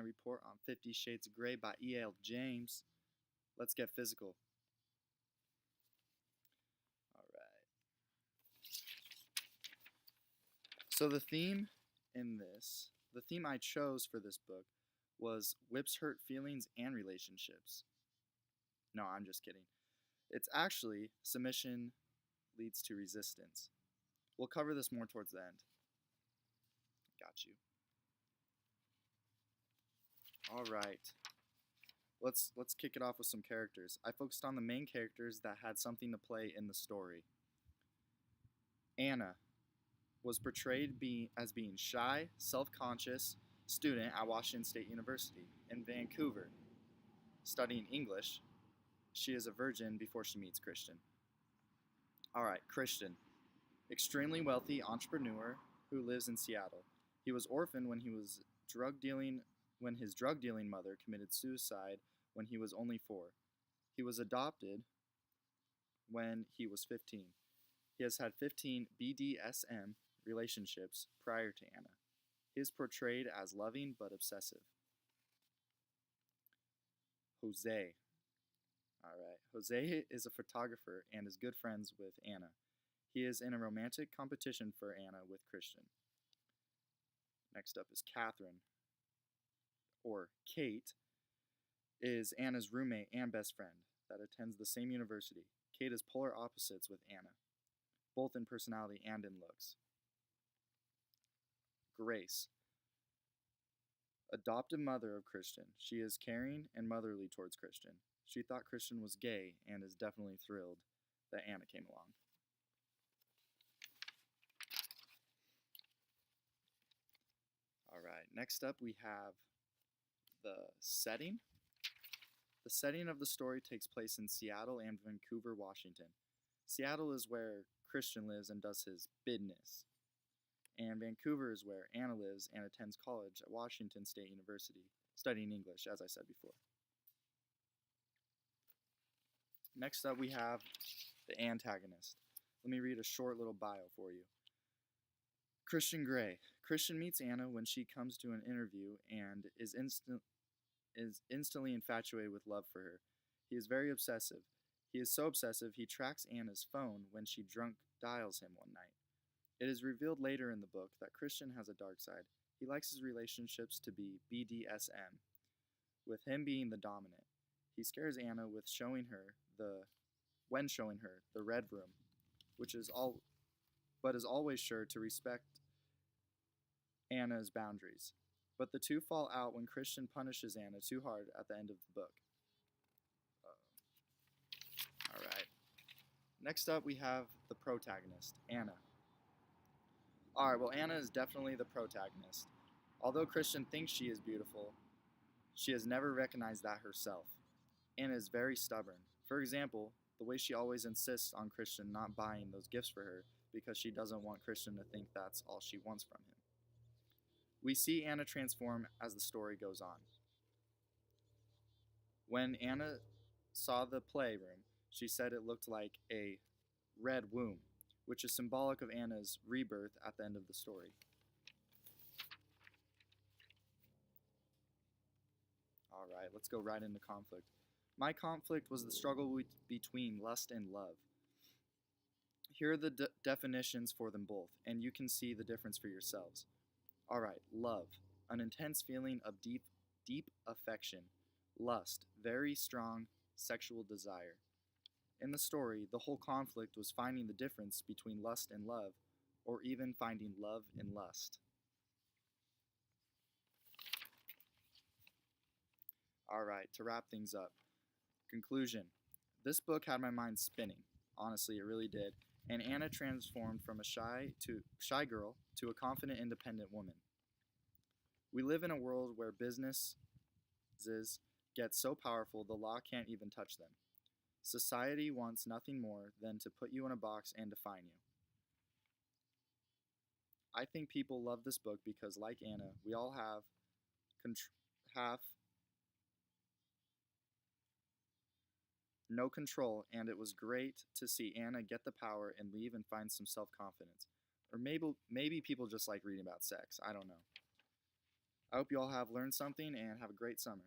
report on 50 Shades of Grey by E.L James. Let's get physical. Alright. So the theme I chose for this book was whips hurt feelings and relationships. No, I'm just kidding. It's actually submission leads to resistance. We'll cover this more towards the end. Got you. All right. Let's kick it off with some characters. I focused on the main characters that had something to play in the story. Anna was portrayed as being shy, self-conscious student at Washington State University in Vancouver, studying English. She is a virgin before she meets Christian. All right, Christian, extremely wealthy entrepreneur who lives in Seattle. He was orphaned when his drug dealing mother committed suicide when he was only 4. He was adopted when he was 15. He has had 15 BDSM relationships prior to Anna. He is portrayed as loving but obsessive. Jose. Alright, Jose is a photographer and is good friends with Anna. He is in a romantic competition for Anna with Christian. Next up is Catherine, or Kate, is Anna's roommate and best friend that attends the same university. Kate is polar opposites with Anna, both in personality and in looks. Grace, adopted mother of Christian. She is caring and motherly towards Christian. She thought Christian was gay and is definitely thrilled that Anna came along. Alright, next up we have the setting. The setting of the story takes place in Seattle and Vancouver, Washington. Seattle is where Christian lives and does his business. And Vancouver is where Anna lives and attends college at Washington State University, studying English, as I said before. Next up we have the antagonist. Let me read a short little bio for you. Christian Grey. Christian meets Anna when she comes to an interview and is instantly infatuated with love for her. He is very obsessive. He is so obsessive he tracks Anna's phone when she drunk dials him one night. It is revealed later in the book that Christian has a dark side. He likes his relationships to be BDSM, with him being the dominant. He scares Anna with showing her the red room, but is always sure to respect Anna's boundaries. But the two fall out when Christian punishes Anna too hard at the end of the book. Alright. Next up we have the protagonist, Anna. Alright, well Anna is definitely the protagonist. Although Christian thinks she is beautiful, she has never recognized that herself. Anna is very stubborn. For example, the way she always insists on Christian not buying those gifts for her because she doesn't want Christian to think that's all she wants from him. We see Anna transform as the story goes on. When Anna saw the playroom, she said it looked like a red womb, which is symbolic of Anna's rebirth at the end of the story. Alright, let's go right into conflict. My conflict was the struggle between lust and love. Here are the definitions for them both, and you can see the difference for yourselves. Alright, love, an intense feeling of deep affection. Lust, very strong sexual desire. In the story, the whole conflict was finding the difference between lust and love, or even finding love in lust. Alright, to wrap things up. Conclusion. This book had my mind spinning. Honestly, it really did. And Anna transformed from a shy girl to a confident, independent woman. We live in a world where businesses get so powerful the law can't even touch them. Society wants nothing more than to put you in a box and define you. I think people love this book because, like Anna, we all have no control, and it was great to see Anna get the power and leave and find some self-confidence. Or maybe people just like reading about sex. I don't know. I hope you all have learned something and have a great summer.